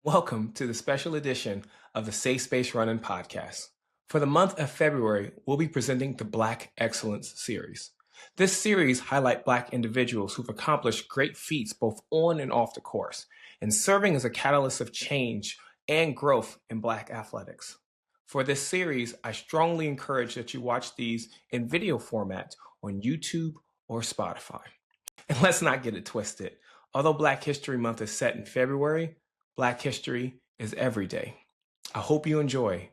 Welcome to the special edition of the Safe Space Running podcast. For the month of February, we'll be presenting the Black Excellence Series. This series highlights Black individuals who've accomplished great feats both on and off the course, and serving as a catalyst of change and growth in Black athletics. For this series, I strongly encourage that you watch these in video format on YouTube or Spotify. And let's not get it twisted. Although Black History Month is set in February, Black history is every day. I hope you enjoy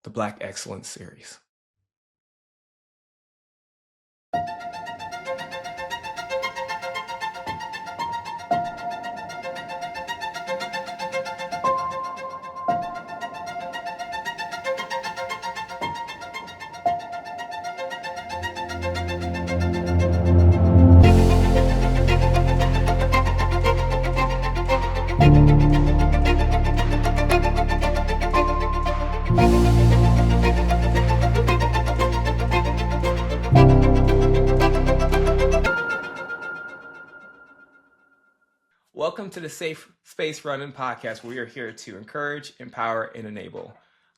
the Black Excellence Series. Welcome to the Safe Space Running podcast. We are here to encourage, empower, and enable.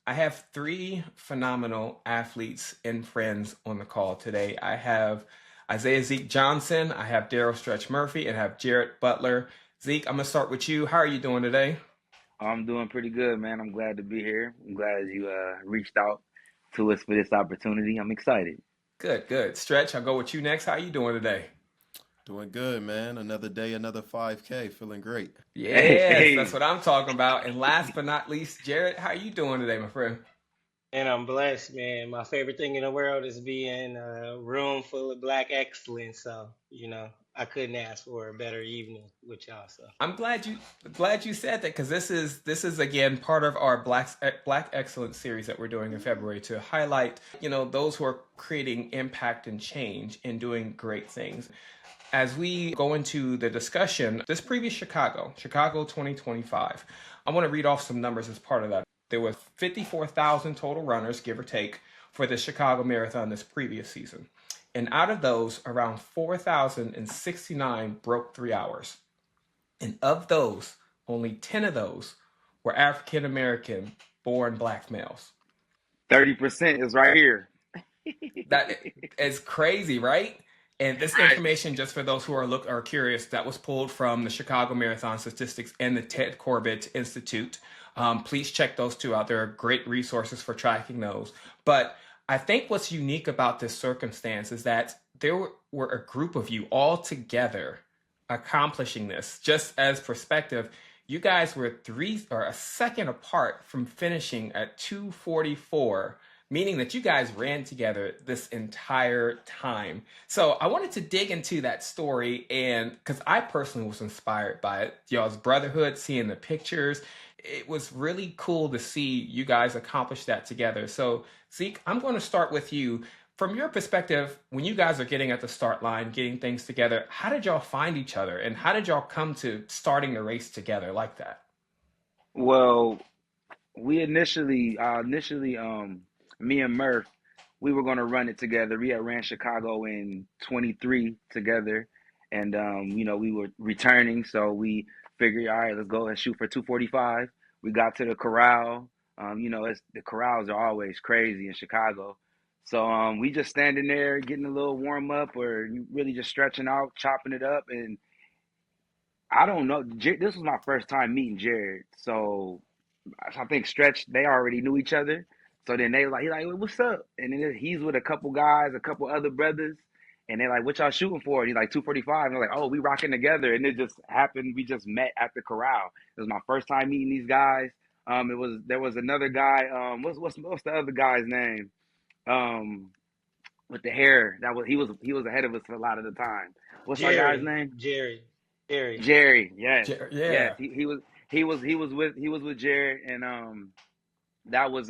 I have three phenomenal athletes and friends on the call today. I have Isaiah Zeke Johnson, I have Daryl Stretch Murphy, and I have Jarrett Butler. Zeke, I'm going to start with you. How are you doing today? I'm doing pretty good, man. I'm glad to be here. I'm glad you reached out to us for this opportunity. I'm excited. Good. Stretch, I'll go with you next. How are you doing today? Doing good, man. Another day, another 5K. Feeling great. Yes, that's what I'm talking about. And last but not least, Jarrett, how are you doing today, my friend? And I'm blessed, man. My favorite thing in the world is being a room full of Black excellence. So, I couldn't ask for a better evening with y'all. So I'm glad you said that, because this is again part of our Black Excellence series that we're doing in February to highlight, those who are creating impact and change and doing great things. As we go into the discussion, this previous Chicago 2025, I want to read off some numbers as part of that. There were 54,000 total runners, give or take, for the Chicago Marathon this previous season. And out of those, around 4,069 broke 3 hours. And of those, only 10 of those were African-American born Black males. 30% is right here. That is crazy, right? And this information, just for those who are curious, that was pulled from the Chicago Marathon Statistics and the Ted Corbitt Institute. Please check those two out. There are great resources for tracking those. But I think what's unique about this circumstance is that there were a group of you all together accomplishing this. Just as perspective, you guys were a second apart from finishing at 2:44, meaning that you guys ran together this entire time. So I wanted to dig into that story, and because I personally was inspired by it, y'all's brotherhood, seeing the pictures. It was really cool to see you guys accomplish that together. So Zeke, I'm going to start with you. From your perspective, when you guys are getting at the start line, getting things together, how did y'all find each other, and how did y'all come to starting the race together like that? Well, we initially, me and Murph, we were going to run it together. We had ran Chicago in 23 together, and we were returning, so we figured, all right, let's go and shoot for 2:45. We got to the corral. The corrals are always crazy in Chicago. So we just standing there getting a little warm up, or really just stretching out, chopping it up. And I don't know, this was my first time meeting Jared. So I think Stretch, they already knew each other. So then he like, what's up? And then he's with a couple guys, a couple other brothers. And they're like, what y'all shooting for? And he's like, 2:45. And they're like, oh, we rocking together. And it just happened. We just met at the corral. It was my first time meeting these guys. There was another guy. What's the other guy's name? With the hair. He was ahead of us for a lot of the time. What's our guy's name? Jerry. Yes. Yeah. Yes. He was with Jared, and that was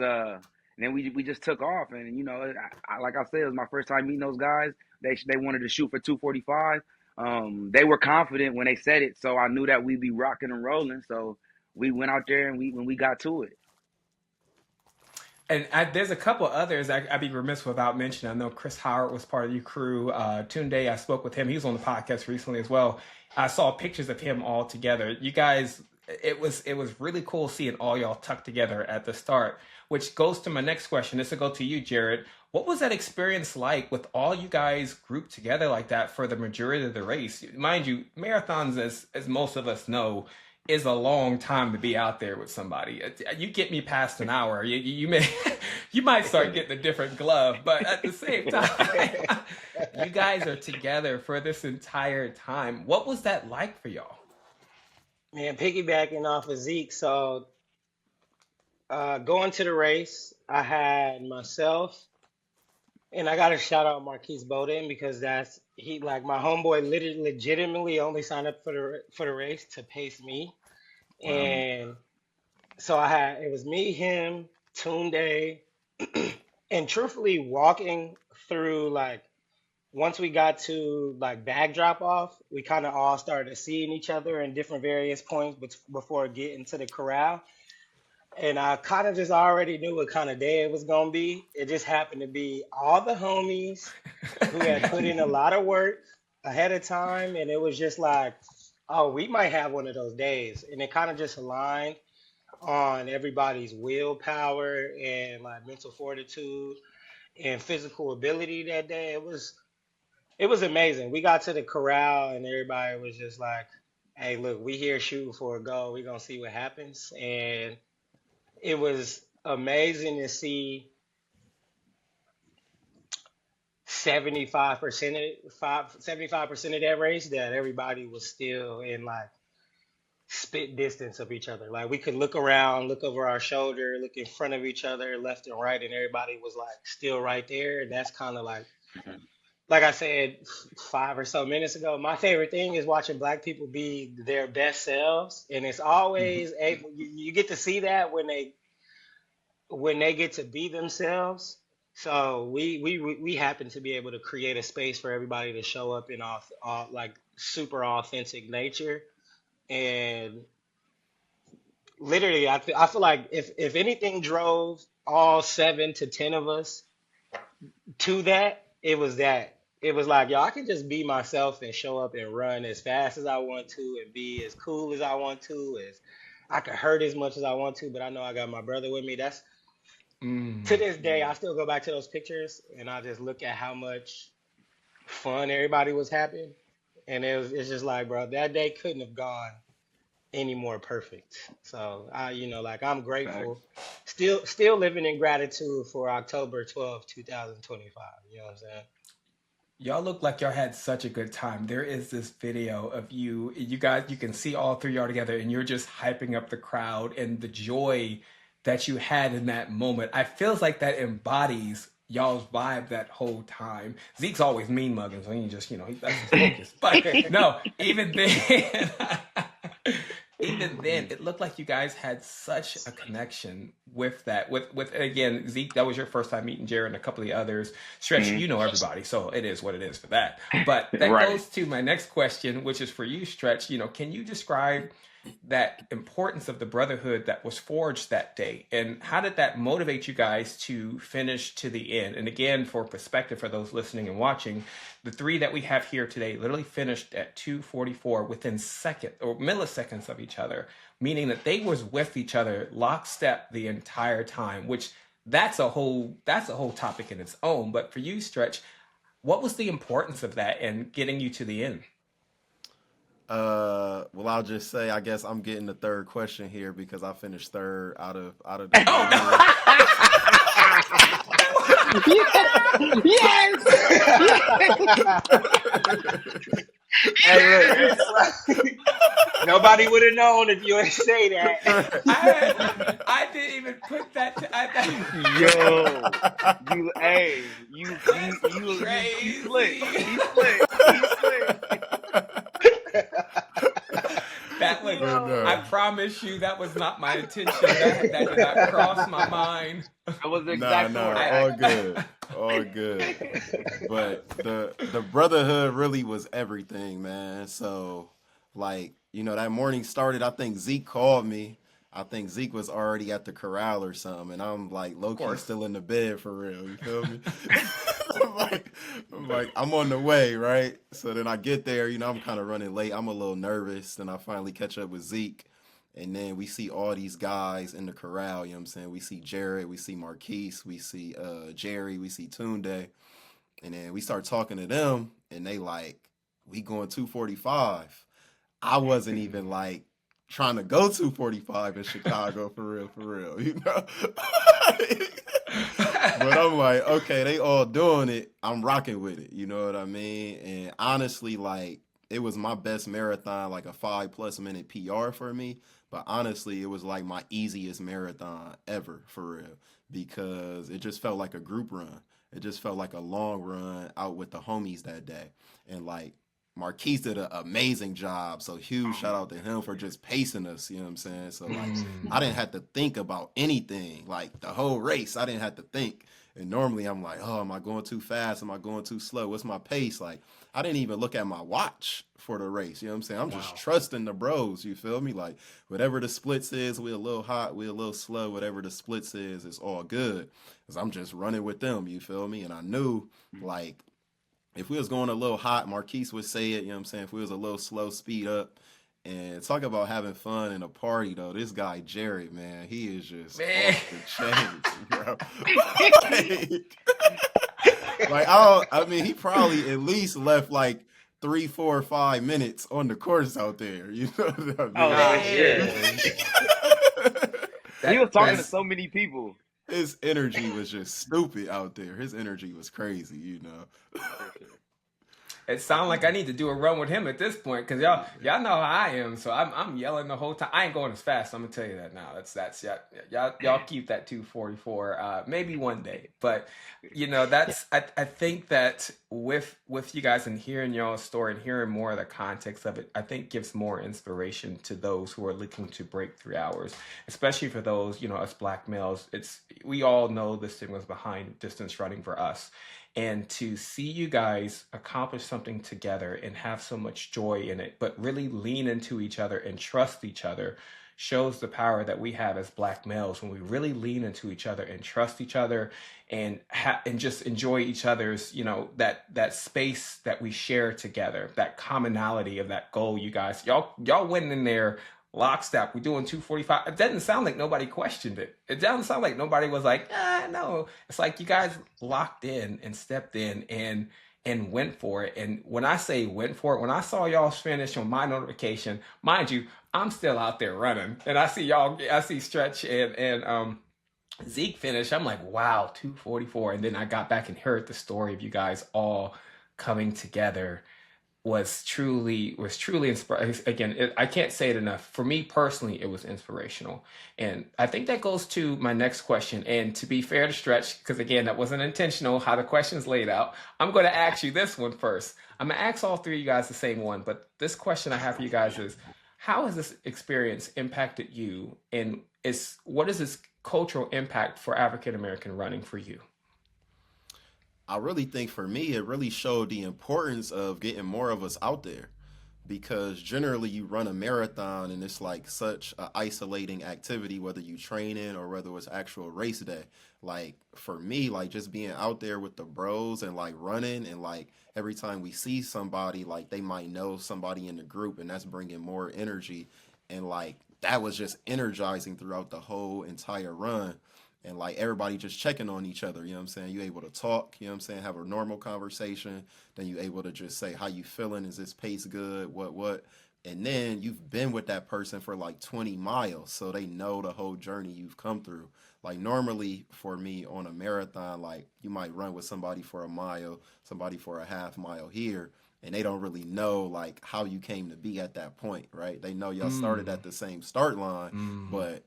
and then we just took off, and like I said, it was my first time meeting those guys. They wanted to shoot for 2:45. They were confident when they said it, so I knew that we'd be rocking and rolling. So we went out there, and when we got to it. And there's a couple others I'd be remiss without mentioning. I know Chris Howard was part of your crew. Tunde, I spoke with him. He was on the podcast recently as well. I saw pictures of him all together. You guys it was really cool seeing all y'all tucked together at the start. Which goes to my next question. This will go to you, Jared. What was that experience like with all you guys grouped together like that for the majority of the race? Mind you, marathons, as most of us know, is a long time to be out there with somebody. You get me past an hour, you may you might start getting a different glove, but at the same time, you guys are together for this entire time. What was that like for y'all? Man, piggybacking off of Zeke, so going to the race, I had myself, and I got to shout out Marquise Bowden because that's he like my homeboy literally legitimately only signed up for the race to pace me, Wow. and so I had it was me, him, Tunde, and truthfully walking through like once we got to like bag drop off, we kind of all started seeing each other in different various points before getting to the corral. And I kind of just already knew what kind of day it was gonna be. It just happened to be all the homies who had put in a lot of work ahead of time, and it was just like, oh, we might have one of those days, and it kind of just aligned on everybody's willpower and like mental fortitude and physical ability that day. It was amazing. We got to the corral and everybody was just like, "Hey, look, we here shooting for a goal. We gonna see what happens." And it was amazing to see 75% of that race that everybody was still in like spit distance of each other. Like we could look around, look over our shoulder, look in front of each other, left and right, and everybody was like still right there. And that's kind of like I said 5 or so minutes ago, my favorite thing is watching black people be their best selves. And it's always able, you get to see that when they get to be themselves. So we happen to be able to create a space for everybody to show up in all like super authentic nature. And literally, I feel like if anything drove all 7 to 10 of us to that, it was that. It was like, yo, I can just be myself and show up and run as fast as I want to and be as cool as I want to, as I can hurt as much as I want to, but I know I got my brother with me. That's to Mm. this day, I still go back to those pictures and I just look at how much fun everybody was having. And it's just like, bro, that day couldn't have gone any more perfect. So like I'm Facts. grateful. Still living in gratitude for October 12th, 2025. You know what I'm saying? Y'all look like y'all had such a good time. There is this video of you guys, you can see all three y'all together, and you're just hyping up the crowd and the joy that you had in that moment. I feels like that embodies y'all's vibe that whole time. Zeke's always mean mugging, so he just, that's his focus. But no, even then, even then, it looked like you guys had such a connection with that. With again, Zeke, that was your first time meeting Jared and a couple of the others. Stretch, Mhm. you know everybody, so it is what it is for that. But that Right. goes to my next question, which is for you, Stretch. Can you describe that importance of the brotherhood that was forged that day, and how did that motivate you guys to finish to the end? And again, for perspective for those listening and watching, the three that we have here today literally finished at 2:44 within second or milliseconds of each other, meaning that they was with each other lockstep the entire time, which that's a whole topic in its own. But for you, Stretch, what was the importance of that and getting you to the end? Well, I'll just say, I guess I'm getting the third question here because I finished third out of the Oh brotherhood. Yes! Hey, look, nobody would have known if you ain't say that. I didn't even put that. Yo, That's you slick. crazy. He slick. He slick. That was. But Yo, I no, promise you, that was not my intention. That did not cross my mind. that was the nah, exact nah, word. I, all good, all good. But the brotherhood really was everything, man. So, like, that morning started. I think Zeke called me. I think Zeke was already at the corral or something, and I'm like low of key course. still in the bed for real. You feel me? I'm like, I'm on the way, right? So then I get there. I'm kind of running late. I'm a little nervous. Then I finally catch up with Zeke, And then we see all these guys in the corral, you know what I'm saying? We see Jared, we see Marquise, we see Jerry, we see Tunde. And then we start talking to them, and they like, we going 245. I wasn't even like trying to go 245 in Chicago for real, you know? But I'm like, okay, they all doing it. I'm rocking with it. You know what I mean? And honestly, like, it was my best marathon, like a 5+ minute PR for me. But honestly, it was like my easiest marathon ever for real because it just felt like a group run. It just felt like a long run out with the homies that day. And like, Marquise did an amazing job. So huge shout out to him for just pacing us. You know what I'm saying? So like I didn't have to think about anything. Like the whole race, I didn't have to think. And normally I'm like, oh, am I going too fast? Am I going too slow? What's my pace? Like I didn't even look at my watch for the race. You know what I'm saying? I'm just trusting the bros. You feel me? Like whatever the splits is, we a little hot, we a little slow. Whatever the splits is, it's all good. Cause I'm just running with them. You feel me? And I knew like if we was going a little hot, Marquise would say it, you know what I'm saying? If we was a little slow, speed up. And talk about having fun in a party, though. This guy, Jared, man, he is just off the chain, bro. I mean, he probably at least left like 3, 4, 5 minutes on the course out there. You know what I mean? Oh, shit. He was talking to so many people. His energy was just stupid out there. His energy was crazy, you know. It sounds like I need to do a run with him at this point because y'all know how I am. So I'm yelling the whole time. I ain't going as fast. I'm gonna tell you that now. That's y'all keep that 244. Maybe one day, but you know that's I think that with you guys and hearing y'all's story and hearing more of the context of it, I think gives more inspiration to those who are looking to break 3 hours, especially for those us Black males. We all know the stigmas behind distance running for us. And to see you guys accomplish something together and have so much joy in it, but really lean into each other and trust each other shows the power that we have as Black males when we really lean into each other and trust each other and just enjoy each other's, that space that we share together, that commonality of that goal. You guys, y'all went in there lockstep. We're doing 245. It doesn't sound like nobody questioned it. It doesn't sound like nobody was like, no. It's like you guys locked in and stepped in and went for it. And when I say went for it, when I saw y'all finish on my notification, mind you, I'm still out there running. And I see Stretch and Zeke finish. I'm like, wow, 244. And then I got back and heard the story of you guys all coming together was truly inspiring. Again, I can't say it enough. For me personally, it was inspirational. And I think that goes to my next question. And to be fair to Stretch, because again, that wasn't intentional how the question's laid out, I'm going to ask you this one first. I'm going to ask all three of you guys the same one. But this question I have for you guys is, how has this experience impacted you? And what is its cultural impact for African American running for you? I really think for me, it really showed the importance of getting more of us out there because generally you run a marathon and it's like such a isolating activity, whether you training or whether it's actual race day. Like for me, like just being out there with the bros and like running and like every time we see somebody, like they might know somebody in the group and that's bringing more energy. And like that was just energizing throughout the whole entire run. And like everybody just checking on each other, you know what I'm saying? You able to talk, you know what I'm saying? Have a normal conversation. Then you able to just say, how you feeling? Is this pace good? What? And then you've been with that person for like 20 miles. So they know the whole journey you've come through. Like normally for me on a marathon, like you might run with somebody for a mile, somebody for a half mile here. And they don't really know like how you came to be at that point, right? They know y'all started at the same start line, but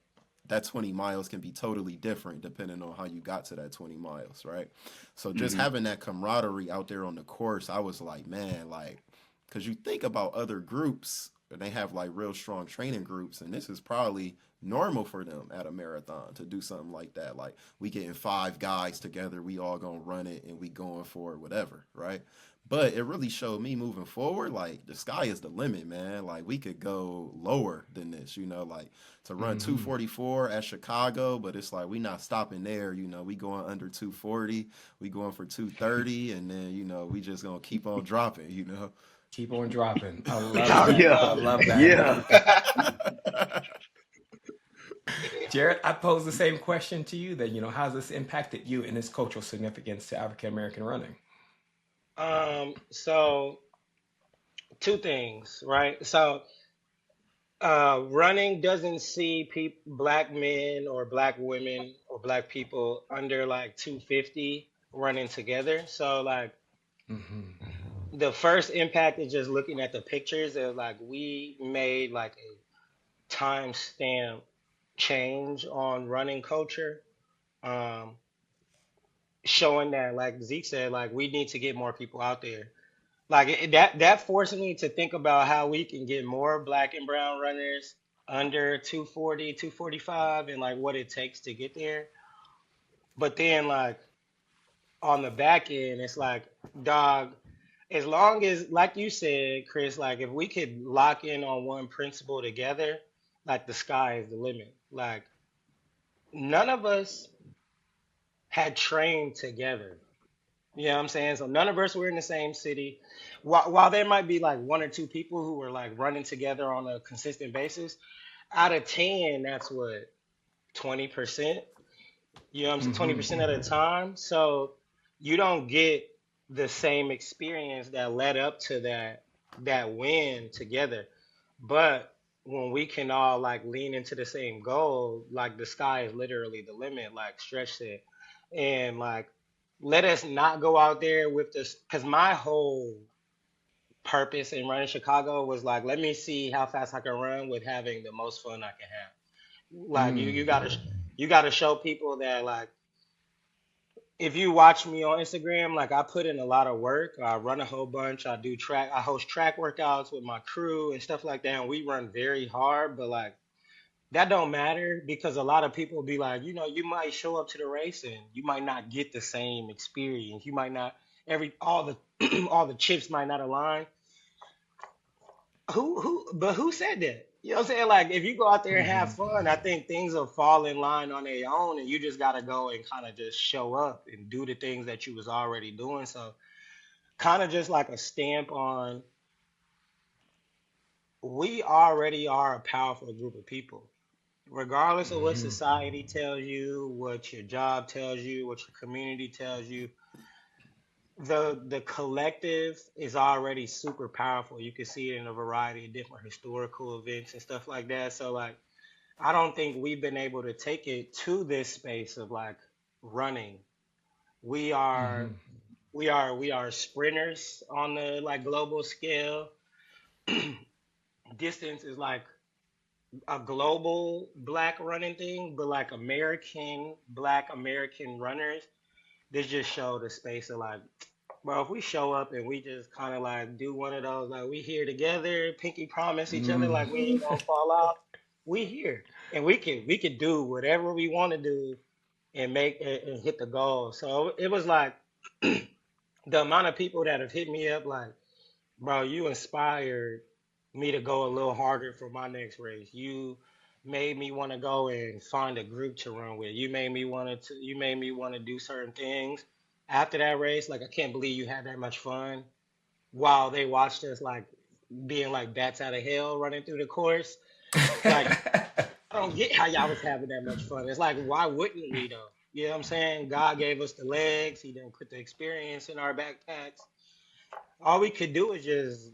that 20 miles can be totally different depending on how you got to that 20 miles, right? So just having that camaraderie out there on the course, I was like, man, like, because you think about other groups, and they have like real strong training groups, and this is probably normal for them at a marathon to do something like that. Like, we getting 5 guys together, we all gonna run it, and we going for it, whatever, right? But it really showed me moving forward, like the sky is the limit, man. Like we could go lower than this, like to run 244 at Chicago, but it's like we not stopping there, we going under 240, we going for 230, and then, we just gonna keep on dropping. Keep on dropping. I love that. Yeah. I love that. Yeah. Jared, I pose the same question to you then. How's this impacted you and its cultural significance to African American running? So two things, right? So running doesn't see black men or black women or black people under like 250 running together. So like Hmm. the first impact is just looking at the pictures of like we made like a timestamp change on running culture, um, showing that like Zeke said, like we need to get more people out there. Like that forced me to think about how we can get more black and brown runners under 240, 245, and like what it takes to get there. But then like on the back end, it's like, dog, as long as, like you said, Chris, like if we could lock in on one principle together, like the sky is the limit. Like none of us had trained together. You know what I'm saying? So none of us were in the same city. While there might be like one or two people who were like running together on a consistent basis, out of 10, that's what, 20%? You know what I'm saying? Hmm. 20% of the time. So you don't get the same experience that led up to that win together. But when we can all like lean into the same goal, like the sky is literally the limit, like Stretch said. And like let us not go out there with this, because my whole purpose in running Chicago was like, let me see how fast I can run with having the most fun I can have. Like you gotta show people that like if you watch me on Instagram, like I put in a lot of work. I run a whole bunch. I host track workouts with my crew and stuff like that. And we run very hard, but like that don't matter because a lot of people be like, you might show up to the race and you might not get the same experience. You might not all the all the chips might not align. Who said that? You know what I'm saying? Like if you go out there and have Hmm. fun, I think things will fall in line on their own and you just gotta go and kind of just show up and do the things that you was already doing. So kind of just like a stamp on we already are a powerful group of people. Regardless of what Hmm. society tells you, what your job tells you, what your community tells you, the collective is already super powerful. You can see it in a variety of different historical events and stuff like that. So like I don't think we've been able to take it to this space of like running. We are Hmm. we are sprinters on the like global scale. Distance is like a global black running thing, but like black American runners, this just show the space of like, bro, if we show up and we just kind of like do one of those, like we here together, pinky promise each other, Hmm. like we ain't gonna fall out. We here, and we could do whatever we want to do and make and hit the goal. So it was like the amount of people that have hit me up, like, bro, you inspired me to go a little harder for my next race. You made me want to go and find a group to run with. You made me want to do certain things after that race. Like I can't believe you had that much fun while they watched us like being like bats out of hell running through the course. Like I don't get how y'all was having that much fun. It's like why wouldn't we though? You know what I'm saying? God gave us the legs. He didn't put the experience in our backpacks. All we could do is just,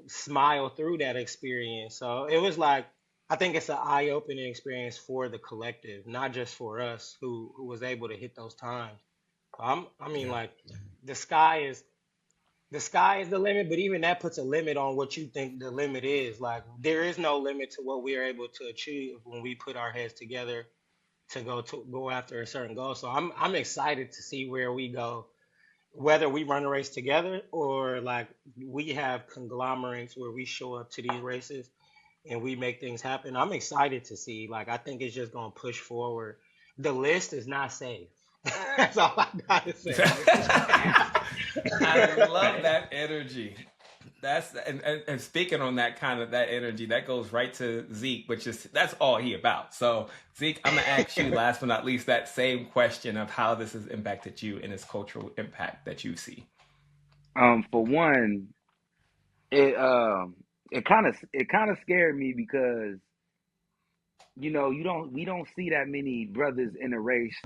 smile through that experience. So it was like, I think it's an eye-opening experience for the collective, not just for us who was able to hit those times. I mean, Yeah. like, the sky is the sky is the limit, but even that puts a limit on what you think the limit is. Like, there is no limit to what we are able to achieve when we put our heads together to go after a certain goal. So I'm excited to see where we go whether we run a race together or like we have conglomerates where we show up to these races and we make things happen. I'm excited to see. Like I think it's just gonna push forward. The list is not safe. That's all I gotta say. I love that energy. And speaking on that kind of that energy, that goes right to Zeke, which is that's all he about. So Zeke, I'm gonna ask you last but not least that same question of how this has impacted you and its cultural impact that you see. For one, it it kind of scared me because we don't see that many brothers in a race,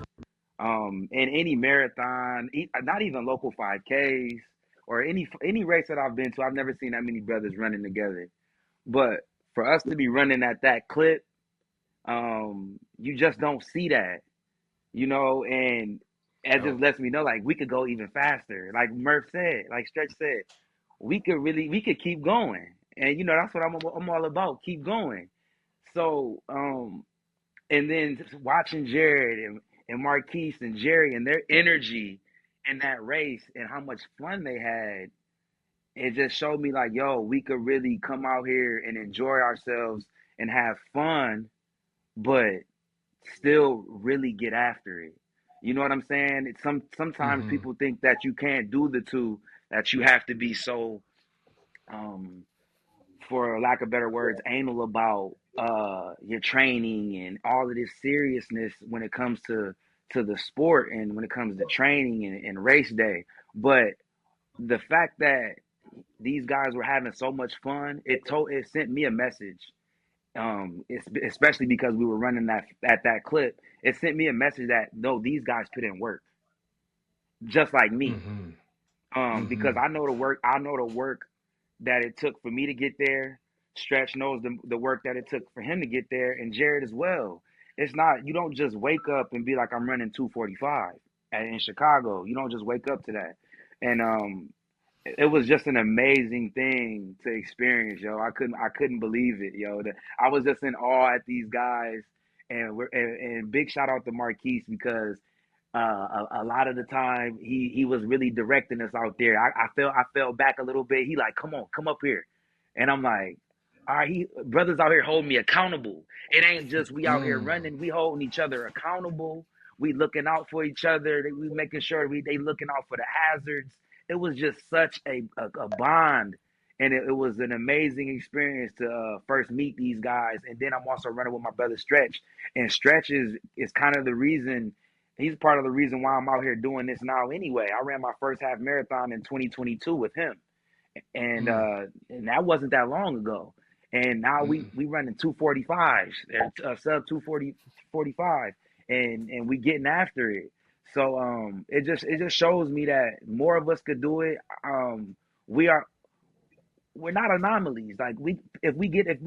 in any marathon, not even local 5Ks or any race that I've been to. I've never seen that many brothers running together. But for us to be running at that clip, you just don't see that, and it just Dope. lets me know like we could go even faster. Like Murph said, like Stretch said, we could keep going, and that's what I'm all about. Keep going. So, and then just watching Jared and Marquise and Jerry and their energy in that race and how much fun they had, it just showed me like, yo, we could really come out here and enjoy ourselves and have fun, but still really get after it. You know what I'm saying? Sometimes Mm-hmm. people think that you can't do the two, that you have to be so, um for lack of better words, anal about your training and all of this seriousness when it comes to the sport and when it comes to training and race day. But the fact that these guys were having so much fun, it sent me a message. Especially because we were running that at that clip, it sent me a message that no, these guys put in work just like me. Mm-hmm. Because Mm-hmm. I know the work that it took for me to get there. Stretch knows the work that it took for him to get there, and Jared as well. It's not, you don't just wake up and be like, I'm running 2:45 in Chicago. You don't just wake up to that. And it was just an amazing thing to experience, yo. I couldn't believe it, yo. I was just in awe at these guys, and big shout out to Marquise because a lot of the time he was really directing us out there. I fell back a little bit. He like, come on, come up here, and I'm like, all right, brothers out here holding me accountable. It ain't just we out here Mm. running. We holding each other accountable. We looking out for each other. We making sure they looking out for the hazards. It was just such a bond, and it was an amazing experience to first meet these guys. And then I'm also running with my brother Stretch, and Stretch is kind of the reason. He's part of the reason why I'm out here doing this now. Anyway, I ran my first half marathon in 2022 with him, Mm. and that wasn't that long ago. And now Mm. we running 2:45s, sub 2:45, and we getting after it. So it just shows me that more of us could do it. We are we're not anomalies. Like if we get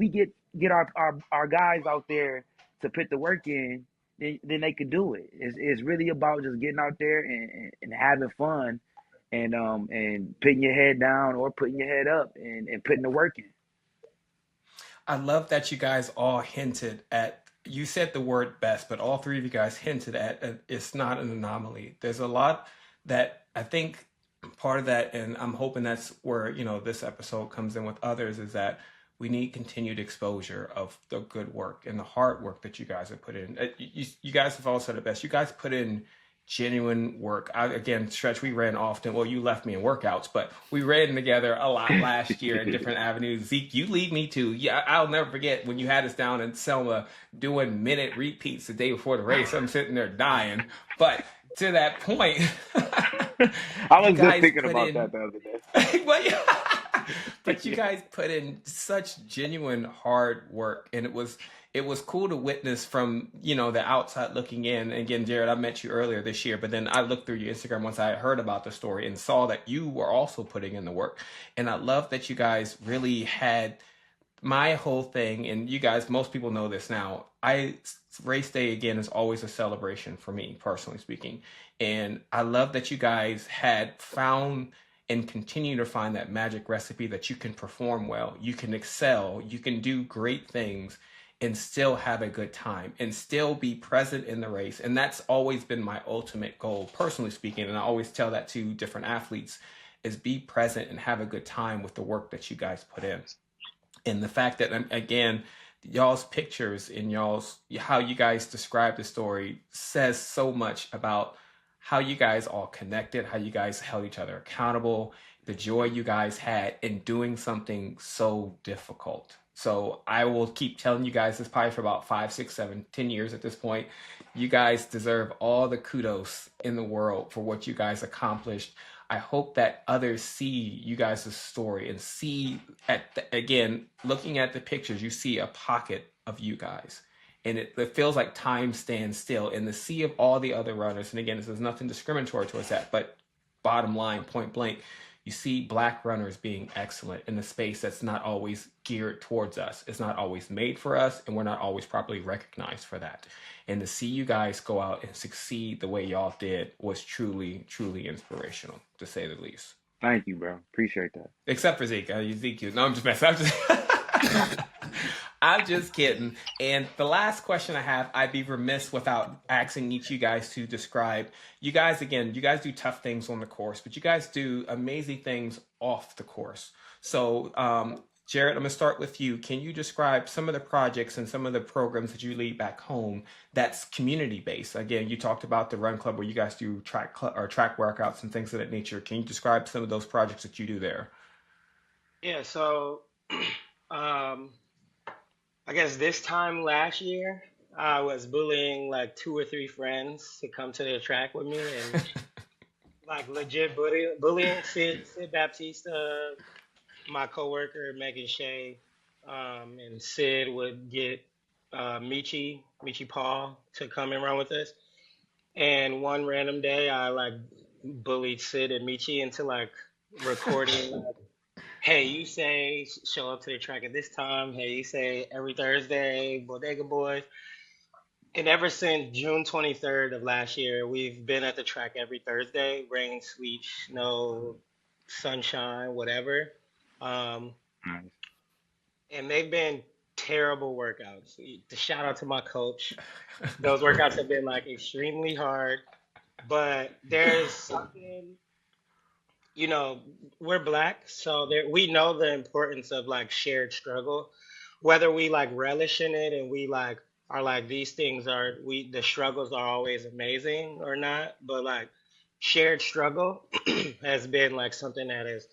our guys out there to put the work in, then they could do it. It's really about just getting out there and having fun, and putting your head down or putting your head up and putting the work in. I love that you guys all hinted at. You said the word best, but all three of you guys hinted at it's not an anomaly. There's a lot that I think part of that, and I'm hoping that's where this episode comes in with others, is that we need continued exposure of the good work and the hard work that you guys have put in. You guys have all said it best. You guys put in genuine work. Again, Stretch, we ran often. Well, you left me in workouts, but we ran together a lot last year in different avenues. Zeke, you lead me too. Yeah, I'll never forget when you had us down in Selma doing minute repeats the day before the race. I'm sitting there dying. But to that point, I you was just guys thinking put about in that the other day. but, but you guys put in such genuine hard work, and it was cool to witness from the outside looking in. And again, Jared, I met you earlier this year, but then I looked through your Instagram once I heard about the story and saw that you were also putting in the work. And I love that you guys really had my whole thing, and you guys, most people know this now. Race day again is always a celebration for me, personally speaking, and I love that you guys had found and continue to find that magic recipe that you can perform well, you can excel, you can do great things, and still have a good time and still be present in the race. And that's always been my ultimate goal, personally speaking. And I always tell that to different athletes: is be present and have a good time with the work that you guys put in. And the fact that, again, y'all's pictures and y'all's how you guys describe the story says so much about how you guys all connected, how you guys held each other accountable, the joy you guys had in doing something so difficult. So I will keep telling you guys this probably for about 5, 6, 7, 10 years at this point. You guys deserve all the kudos in the world for what you guys accomplished. I hope that others see you guys' story and see again, looking at the pictures, you see a pocket of you guys. and it feels like time stands still in the sea of all the other runners. And again, this is nothing discriminatory towards that, but bottom line, point blank, you see black runners being excellent in a space that's not always geared towards us. It's not always made for us, and we're not always properly recognized for that. And to see you guys go out and succeed the way y'all did was truly, truly inspirational, to say the least. Thank you, bro. Appreciate that. Except for Zeke. Zeke, no, I'm just messing. I'm just kidding. And the last question I have, I'd be remiss without asking each of you guys to describe. You guys, again, you guys do tough things on the course, but you guys do amazing things off the course. So, Jared, I'm going to start with you. Can you describe some of the projects and some of the programs that you lead back home that's community based? Again, you talked about the Run Club where you guys do track workouts and things of that nature. Can you describe some of those projects that you do there? Yeah, so um, I guess this time last year, I was bullying like two or three friends to come to the track with me, and like legit bullying Sid Baptista, my coworker Megan Shea, and Sid would get Michi Paul to come and run with us. And one random day, I like bullied Sid and Michi into like recording. Like, hey, you say show up to the track at this time. Hey, you say every Thursday, Bodega Boys. And ever since June 23rd of last year, we've been at the track every Thursday, rain, sleet, snow, sunshine, whatever. Um, Nice. and they've been terrible workouts. The shout out to my coach. Those workouts have been like extremely hard, but there's something, you know, we're black, so we know the importance of like shared struggle, whether we like relish in it and we like are like these things are the struggles are always amazing or not, but like shared struggle has been like something that is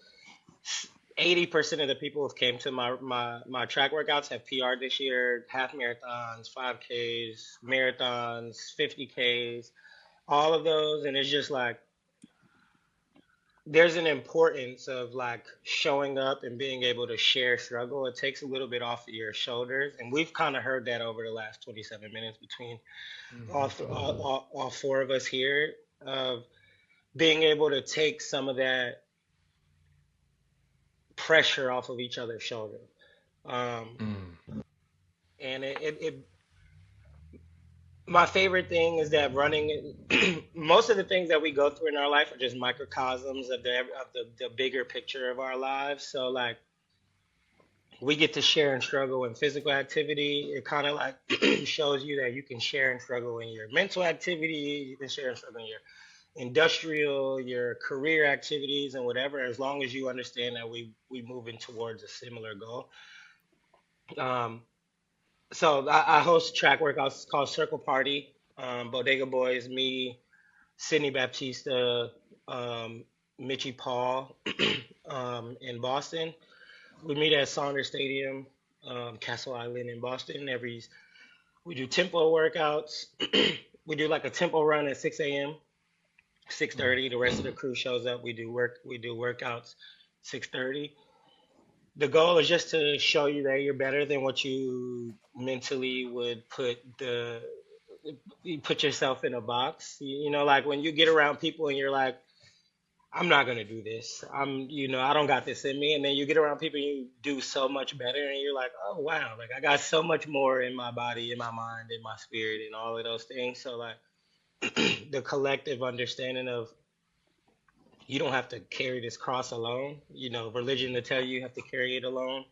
80% of the people who came to my track workouts have PR this year, half marathons, 5Ks, marathons, 50Ks, all of those. And it's just like, there's an importance of like showing up and being able to share struggle. It takes a little bit off of your shoulders. And we've kind of heard that over the last 27 minutes between all four of us here of being able to take some of that pressure off of each other's shoulder. Um, and my favorite thing is that running, most of the things that we go through in our life are just microcosms of the bigger picture of our lives. So like we get to share and struggle in physical activity. It kind of like shows you that you can share and struggle in your mental activity. You can share and struggle in your industrial, your career activities and whatever, as long as you understand that we moving towards a similar goal. Um, so I host track workouts called Circle Party. Bodega Boys, me, Sydney Baptista, Mitchie Paul, in Boston. We meet at Saunders Stadium, Castle Island in Boston. We do tempo workouts. We do like a tempo run at 6 a.m. 6:30. The rest of the crew shows up. We do workouts 6:30. The goal is just to show you that you're better than what you mentally would you put yourself in a box. You know, like when you get around people and you're like, I'm not gonna do this. I don't got this in me. And then you get around people and you do so much better, and you're like, oh wow, like I got so much more in my body, in my mind, in my spirit, and all of those things. So like the collective understanding of you don't have to carry this cross alone. You know, religion to tell you have to carry it alone,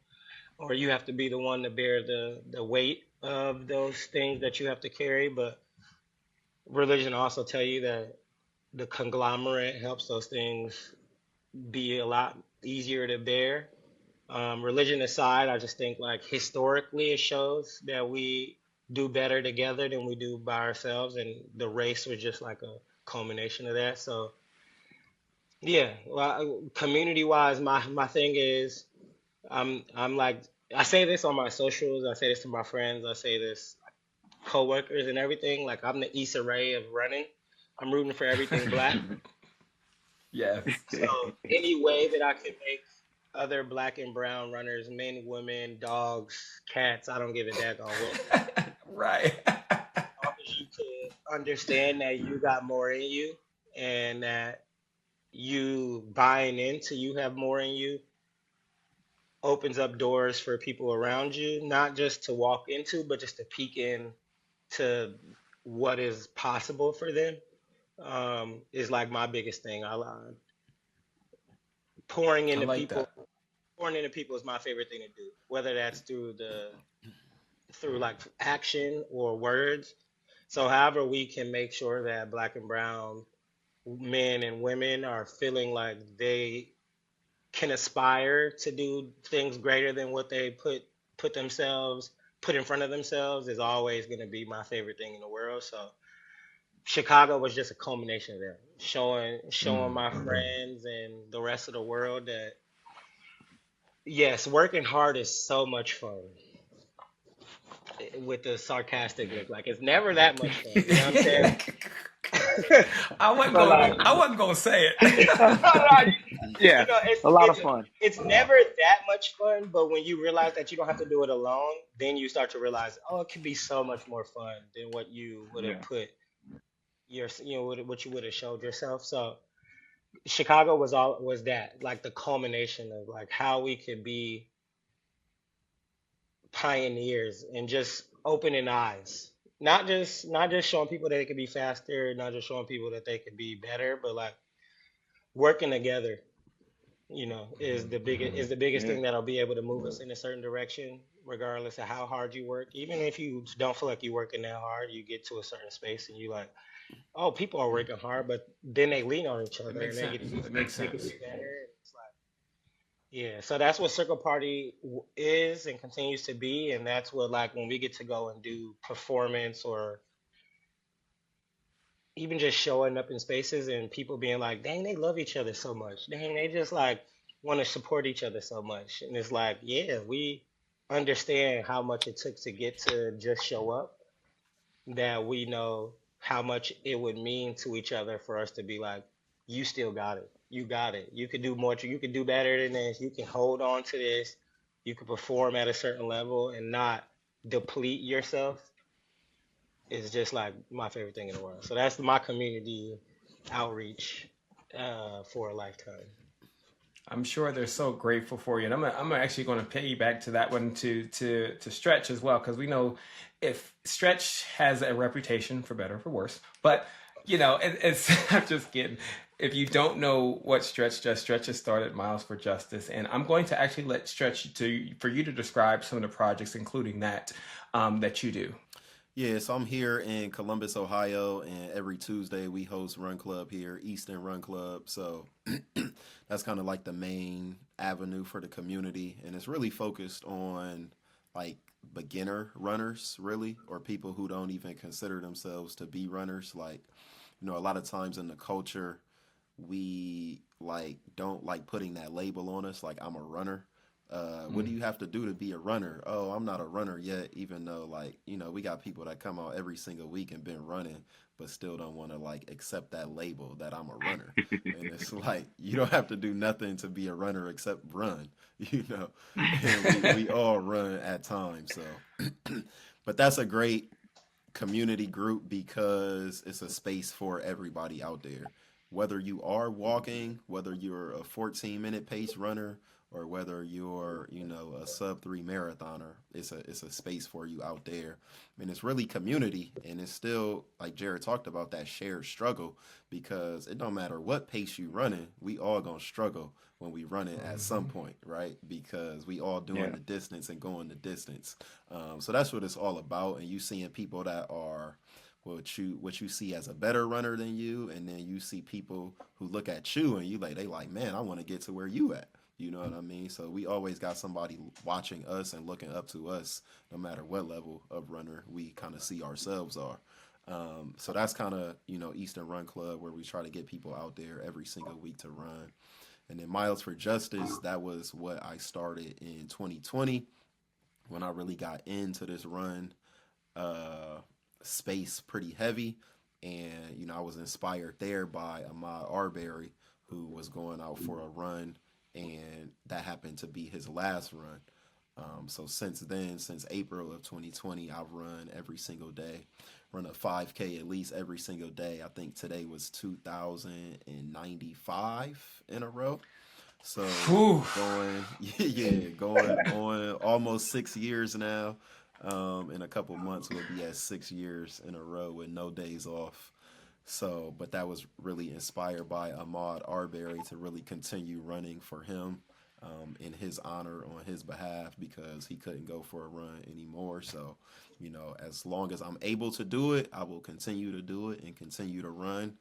or you have to be the one to bear the weight of those things that you have to carry. But religion also tell you that the conglomerate helps those things be a lot easier to bear. Religion aside, I just think like historically it shows that we do better together than we do by ourselves, and the race was just like a culmination of that. So yeah, well, community wise, my thing is I'm like I say this on my socials, I say this to my friends, I say this coworkers and everything. Like I'm the Issa Rae of running. I'm rooting for everything black. Yes. So any way that I can make other black and brown runners, men, women, dogs, cats, I don't give a daggone what, Right. long as you could understand that you got more in you and that you buying into you have more in you opens up doors for people around you, not just to walk into, but just to peek in to what is possible for them. Is like my biggest thing. Pouring I into like people, that. pouring into people is my favorite thing to do. Whether that's through like action or words. So however we can make sure that black and brown men and women are feeling like they can aspire to do things greater than what they put themselves put in front of themselves is always going to be my favorite thing in the world. So Chicago was just a culmination of that, showing Mm. my friends and the rest of the world that yes, working hard is so much fun. With the sarcastic look, like it's never that much fun. You know what I'm saying? But like, I wasn't gonna say no, it. no, Yeah, you know, a lot of fun. it's never that much fun. But when you realize that you don't have to do it alone, then you start to realize, oh, it can be so much more fun than what you would have Yeah. put what you would have showed yourself. So Chicago was that like the culmination of like how we could be pioneers and just opening eyes. Not just showing people that they could be faster, not just showing people that they could be better, but like working together, is the biggest Yeah. thing that'll be able to move us in a certain direction, regardless of how hard you work. Even if you don't feel like you're working that hard, you get to a certain space and you like, oh, people are working hard, but then they lean on each It other makes and they get sense. It makes they can sense. do better. And it's like yeah, so that's what Circle Party is and continues to be, and that's what like when we get to go and do performance or even just showing up in spaces and people being like, dang, they love each other so much. Dang, they just like want to support each other so much. And it's like, yeah, we understand how much it took to get to just show up, that we know how much it would mean to each other for us to be like, you still got it. You got it. You could do more. You could do better than this. You can hold on to this. You can perform at a certain level and not deplete yourself. Is just like my favorite thing in the world. So that's my community outreach for a lifetime. I'm sure they're so grateful for you, and I'm actually going to piggyback to that one to Stretch as well, because we know if Stretch has a reputation for better or for worse, but it's I'm just kidding. If you don't know what Stretch does, Stretch has started Miles for Justice, and I'm going to actually let Stretch for you to describe some of the projects, including that you do. Yeah, so I'm here in Columbus, Ohio, and every Tuesday we host Run Club here, Eastern Run Club. So that's kind of like the main avenue for the community, and it's really focused on like beginner runners, really, or people who don't even consider themselves to be runners. Like, a lot of times in the culture, we like don't like putting that label on us, like I'm a runner. What do Mm. you have to do to be a runner? Oh, I'm not a runner yet, even though like, we got people that come out every single week and been running, but still don't want to like accept that label that I'm a runner. And it's like you don't have to do nothing to be a runner except run, you know. And we all run at times. So but that's a great community group because it's a space for everybody out there. Whether you are walking, whether you're a 14-minute pace runner, or whether you're, a sub 3 marathoner, it's a space for you out there. And it's really community, and it's still like Jared talked about that shared struggle because it don't matter what pace you running, we all gonna struggle when we run it at some Mhm. point, right? Because we all doing Yeah. the distance and going the distance. So that's what it's all about. And you seeing people that are what you see as a better runner than you, and then you see people who look at you and they like, man, I want to get to where you at. You know what I mean? So we always got somebody watching us and looking up to us, no matter what level of runner we kind of see ourselves are. So that's kind of Eastern Run Club where we try to get people out there every single week to run. And then Miles for Justice, that was what I started in 2020 when I really got into this run uh, space pretty heavy. And, I was inspired there by Ahmad Arbery, who was going out for a run, and that happened to be his last run. So since then, since April of 2020, I've run every single day, run a 5K at least every single day. I think today was 2,095 in a row. So Whew. going, yeah, going on almost 6 years now. In a couple months, we'll be at 6 years in a row with no days off. So, but that was really inspired by Ahmaud Arbery to really continue running for him in his honor on his behalf because he couldn't go for a run anymore. So, as long as I'm able to do it, I will continue to do it and continue to run.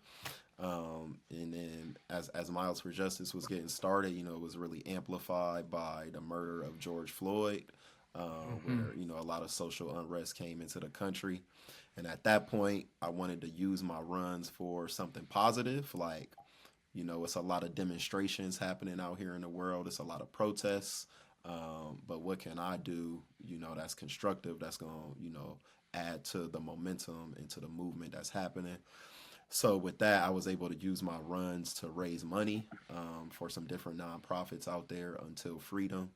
And then as Miles for Justice was getting started, it was really amplified by the murder of George Floyd, Mm-hmm. where, a lot of social unrest came into the country. And at that point, I wanted to use my runs for something positive. Like, it's a lot of demonstrations happening out here in the world. It's a lot of protests. But what can I do, that's constructive, that's going to, add to the momentum and to the movement that's happening. So with that, I was able to use my runs to raise money for some different nonprofits out there until freedom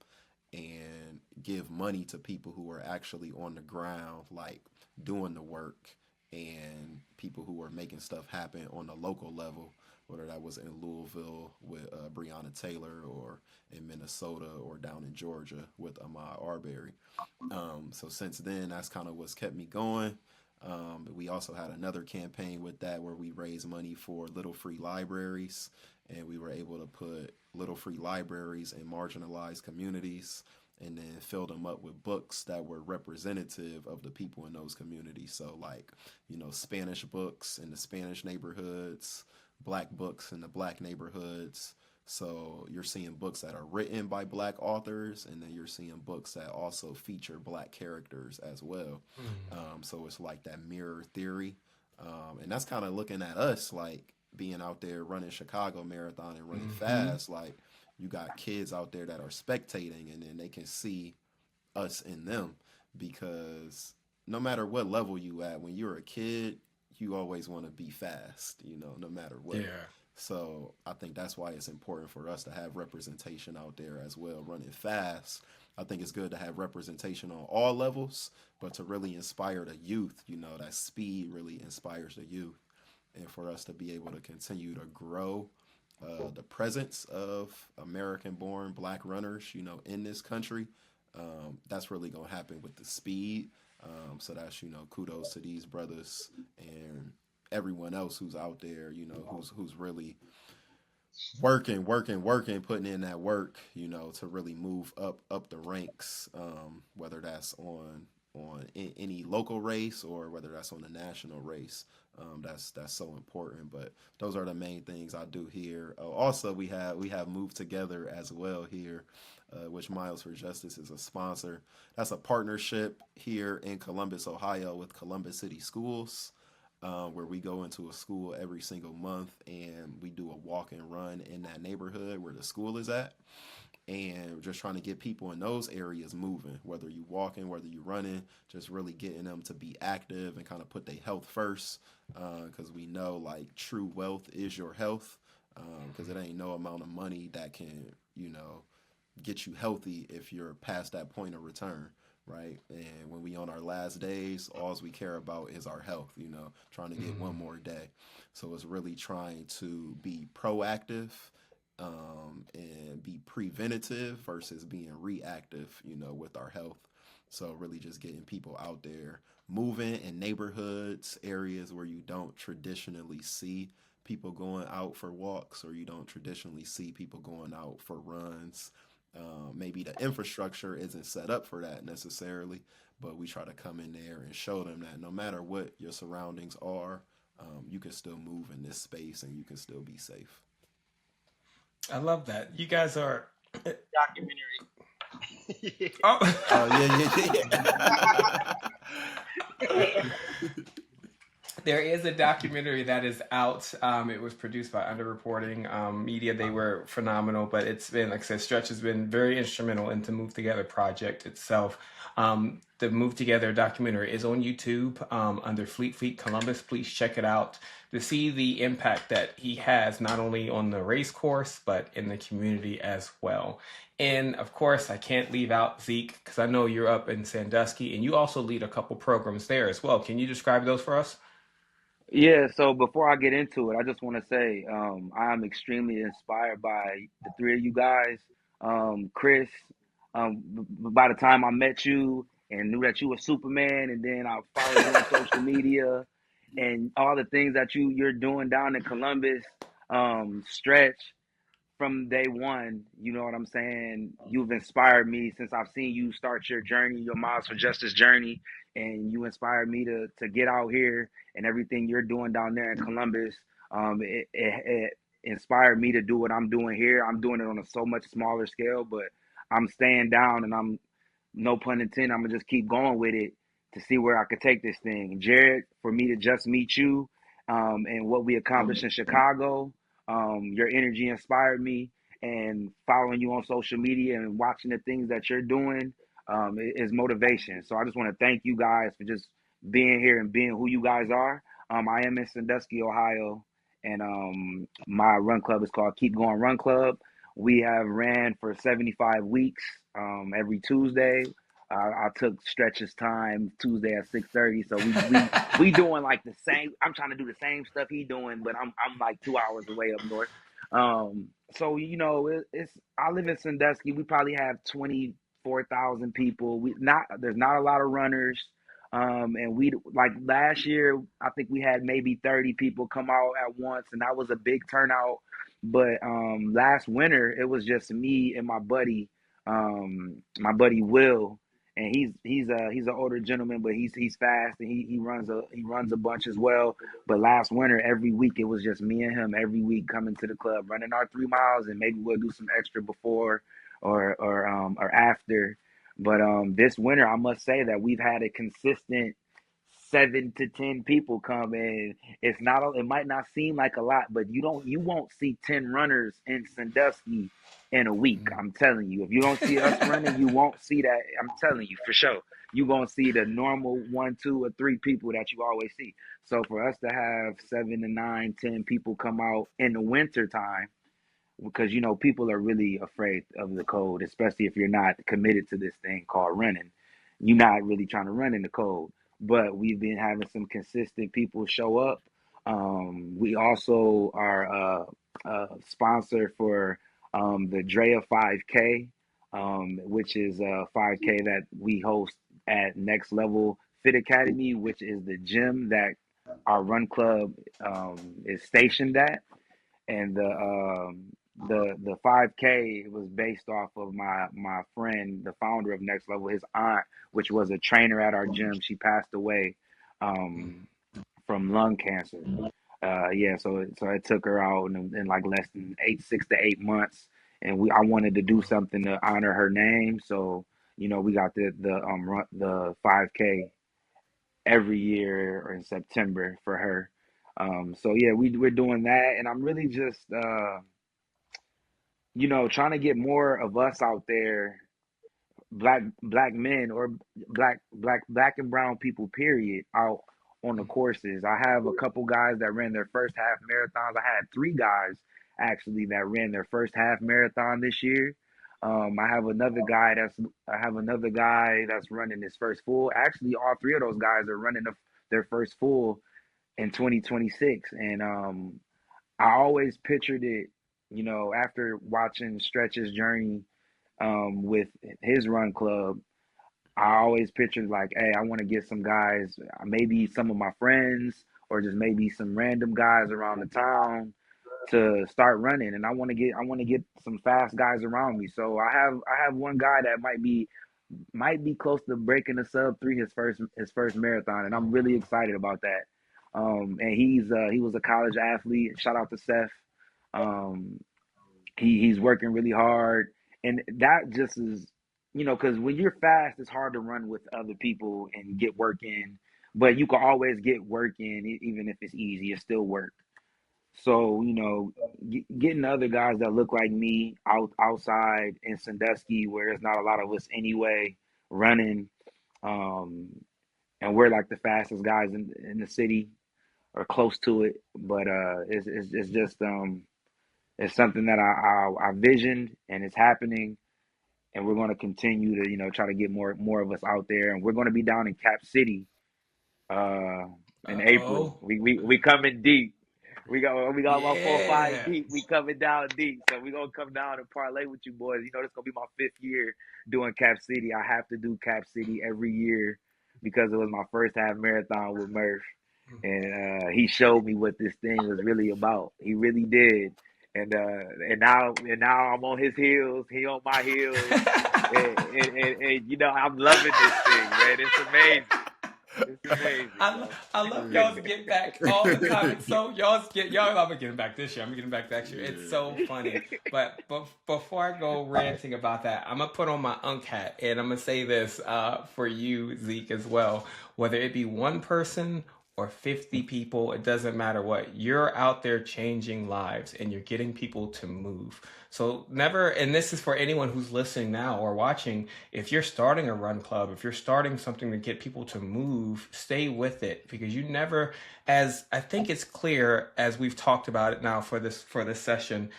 and give money to people who are actually on the ground, like doing the work and people who are making stuff happen on the local level, whether that was in Louisville with Breonna Taylor or in Minnesota or down in Georgia with Ahmaud Arbery. So since then, that's kind of what's kept me going. But we also had another campaign with that where we raised money for Little Free Libraries, and we were able to put Little Free Libraries in marginalized communities and then fill them up with books that were representative of the people in those communities. So, like, Spanish books in the Spanish neighborhoods, Black books in the Black neighborhoods. So you're seeing books that are written by Black authors, and then you're seeing books that also feature Black characters as well. So it's like that mirror theory, and that's kind of looking at us like being out there running Chicago Marathon and running Mm-hmm. fast. Like you got kids out there that are spectating, and then they can see us in them because no matter what level you at, when you're a kid, you always want to be fast, no matter what. Yeah. So I think that's why it's important for us to have representation out there as well, running fast. I think it's good to have representation on all levels, but to really inspire the youth, that speed really inspires the youth. And for us to be able to continue to grow the presence of American born Black runners, in this country, that's really going to happen with the speed. So that's, kudos to these brothers and everyone else who's out there, who's really working, putting in that work, to really move up the ranks, whether that's on any local race or whether that's on the national race. That's so important. But those are the main things I do here. Also, we have Moved Together as well here, which Miles for Justice is a sponsor. That's a partnership here in Columbus, Ohio, with Columbus City Schools. Where we go into a school every single month and we do a walk and run in that neighborhood where the school is at. And we're just trying to get people in those areas moving, whether you walking, whether you running, just really getting them to be active and kind of put their health first. Because we know like true wealth is your health. Because it ain't no amount of money that can, get you healthy if you're past that point of return. Right. And when we on our last days, all we care about is our health, trying to get one more day. So it's really trying to be proactive and be preventative versus being reactive, with our health. So really just getting people out there moving in neighborhoods, areas where you don't traditionally see people going out for walks or you don't traditionally see people going out for runs. Maybe the infrastructure isn't set up for that necessarily, but we try to come in there and show them that no matter what your surroundings are, you can still move in this space and you can still be safe. I love that. You guys are. Documentary. Oh. Oh yeah, yeah, yeah. There is a documentary that is out. It was produced by Underreporting Media. They were phenomenal, but it's been, like I said, Stretch has been very instrumental in the Move Together project itself. The Move Together documentary is on YouTube under Fleet Feet Columbus. Please check it out to see the impact that he has not only on the race course, but in the community as well. And of course, I can't leave out Zeke because I know you're up in Sandusky and you also lead a couple programs there as well. Can you describe those for us? Yeah, so before I get into it, I just want to say I'm extremely inspired by the three of you guys. Chris, by the time I met you and knew that you were Superman, and then I followed you on social media and all the things that you're doing down in Columbus, Stretch from day one, you know what I'm saying? You've inspired me since I've seen you start your journey, your Miles for Justice journey, and you inspired me to get out here and everything you're doing down there in Columbus. It inspired me to do what I'm doing here. I'm doing it on a so much smaller scale, but I'm staying down and I'm no pun intended, I'm gonna just keep going with it to see where I could take this thing. Jared, for me to just meet you, and what we accomplished in Chicago, your energy inspired me, and following you on social media and watching the things that you're doing is motivation. So I just want to thank you guys for just being here and being who you guys are. I am in Sandusky, Ohio, and my run club is called Keep Going Run Club. We have ran for 75 weeks every Tuesday. I took Stretch's time Tuesday at 6:30, so we doing like the same. I'm trying to do the same stuff he doing, but I'm like 2 hours away up north. So it's I live in Sandusky. We probably have 24,000 people. There's not a lot of runners. And we like last year, I think we had maybe 30 people come out at once, and that was a big turnout. But last winter, it was just me and my buddy Will, and he's an older gentleman, but he's fast and he runs a bunch as well. But last winter, every week it was just me and him every week coming to the club, running our 3 miles, and maybe we'll do some extra before or after. But this winter, I must say that we've had a consistent 7 to 10 people come in. It might not seem like a lot, but you won't see 10 runners in Sandusky in a week. I'm telling you, if you don't see us running, you won't see that. I'm telling you for sure. You're gonna see the normal 1, 2, or 3 people that you always see. So for us to have 7 to 9, 10 people come out in the winter time, because people are really afraid of the cold, especially if you're not committed to this thing called running. You're not really trying to run in the cold, but we've been having some consistent people show up. We also are a sponsor for the Drea 5K, which is a 5K that we host at Next Level Fit Academy, which is the gym that our run club is stationed at. And the 5K was based off of my friend, the founder of Next Level, his aunt, which was a trainer at our gym. She passed away um, from lung cancer. Yeah, so it took her out in like less than 6 to 8 months, and I wanted to do something to honor her name. So we got the 5K every year or in September for her. So yeah, we're doing that, and I'm really just trying to get more of us out there, black men or black and brown people, period, out on the courses. I have a couple guys that ran their first half marathons. I had 3 guys actually that ran their first half marathon this year. I have another guy that's running his first full. Actually, all 3 of those guys are running their first full in 2026. And I always pictured it, after watching Stretch's journey with his run club. I always pictured like, hey, I want to get some guys, maybe some of my friends, or just maybe some random guys around the town to start running. And I want to get some fast guys around me. So I have one guy that might be close to breaking the sub 3 his first marathon, and I'm really excited about that. And he was a college athlete. Shout out to Seth. Um, he's working really hard, and that just is, because when you're fast, it's hard to run with other people and get work in. but you can always get work in, even if it's easy. It's still work. So getting other guys that look like me outside in Sandusky, where there's not a lot of us anyway, running, um, and we're like the fastest guys in the city or close to it. But it's just it's something that I visioned, and it's happening, and we're going to continue to try to get more of us out there, and we're going to be down in Cap City uh in April. Uh-oh. We coming deep. We got about 4 or 5 Yeah. deep. We coming down deep. So we gonna come down and parlay with you boys. This gonna be my 5th year doing Cap City. I have to do Cap City every year because it was my first half marathon with Murph. And he showed me what this thing was really about. He really did. And now I'm on his heels, he on my heels. And I'm loving this thing, man. It's amazing. It's amazing, bro. I love y'all's get back all the comments. So y'all I'm getting back this year. I'm getting back next year. It's so funny. But before I go ranting about that, I'm gonna put on my unk hat and I'm gonna say this for you, Zeke, as well. Whether it be one person or 50 people, it doesn't matter what. You're out there changing lives and you're getting people to move. So never, and this is for anyone who's listening now or watching, if you're starting a run club, if you're starting something to get people to move, stay with it because you never, as I think it's clear as we've talked about it now for this session,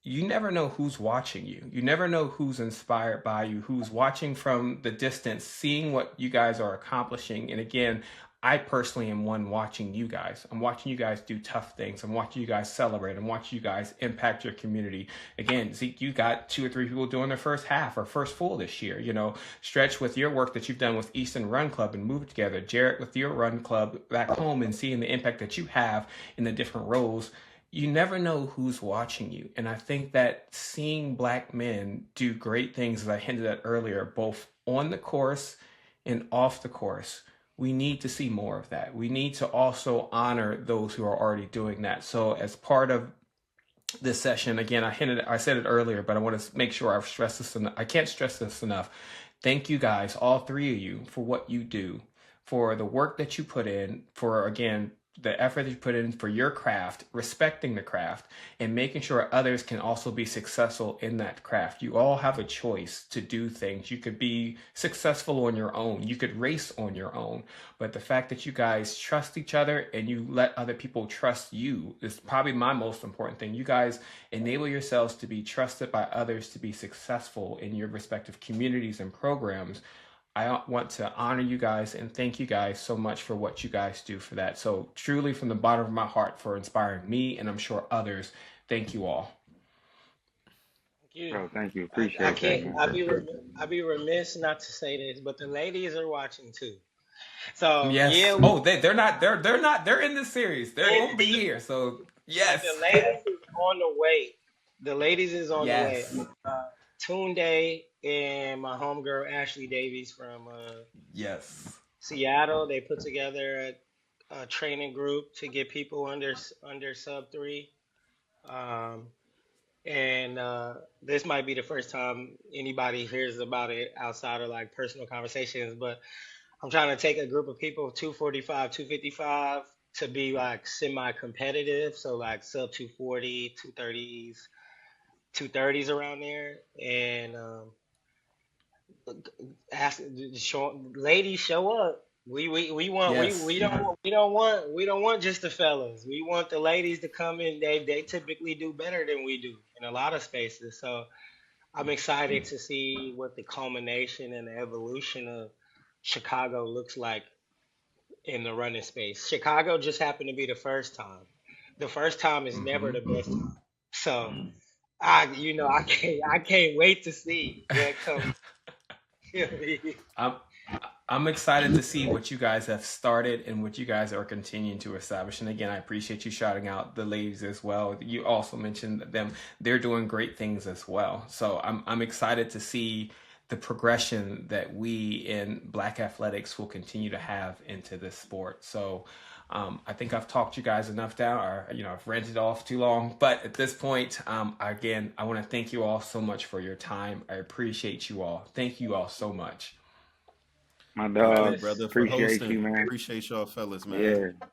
you never know who's watching you. You never know who's inspired by you, who's watching from the distance, seeing what you guys are accomplishing. And again, I personally am one watching you guys. I'm watching you guys do tough things. I'm watching you guys celebrate. I'm watching you guys impact your community. Again, Zeke, you got 2 or 3 people doing their first half or first full this year. Stretch with your work that you've done with Easton Run Club and moved together. Jarrett with your run club back home and seeing the impact that you have in the different roles. You never know who's watching you. And I think that seeing Black men do great things, as I hinted at earlier, both on the course and off the course, we need to see more of that. We need to also honor those who are already doing that. So as part of this session, again, I said it earlier, but I want to make sure I've stressed this enough. I can't stress this enough. Thank you guys, all 3 of you, for what you do, for the work that you put in, for, again, the effort that you put in for your craft, respecting the craft, and making sure others can also be successful in that craft. You all have a choice to do things. You could be successful on your own. You could race on your own. But the fact that you guys trust each other and you let other people trust you is probably my most important thing. You guys enable yourselves to be trusted by others to be successful in your respective communities and programs. I want to honor you guys and thank you guys so much for what you guys do for that. So truly from the bottom of my heart for inspiring me and I'm sure others, thank you all. Thank you. Bro, thank you. I Appreciate that, can't. man. I'd be remiss not to say this, but the ladies are watching too. So Yes. yeah, Oh, they're in this series. They're going to be here. So but yes. the ladies is on the way. The ladies is on the way. Yes. Tunde and my homegirl Ashley Davies from Yes. Seattle. They put together a training group to get people under sub 3. Um, and this might be the first time anybody hears about it outside of like personal conversations. But I'm trying to take a group of people 245, 255 to be like semi-competitive. So like sub 240, 230s, 230s around there, and ask ladies show up. We want Yes. we don't want just the fellas. We want the ladies to come in. They typically do better than we do in a lot of spaces. So I'm excited to see what the culmination and the evolution of Chicago looks like in the running space. Chicago just happened to be the first time. The first time is never Mm-hmm. the best time. So I can't wait to see what comes. I'm I'm excited to see what you guys have started and what you guys are continuing to establish. And again, I appreciate you shouting out the ladies as well. You also mentioned them; they're doing great things as well. So I'm excited to see the progression that we in Black athletics will continue to have into this sport. So I think I've talked you guys enough down, or I've ranted off too long. But at this point, again, I want to thank you all so much for your time. I appreciate you all. Thank you all so much. My You too, dog. Fellas, brother, for Appreciate hosting. you, man. Appreciate y'all fellas, man. Yeah.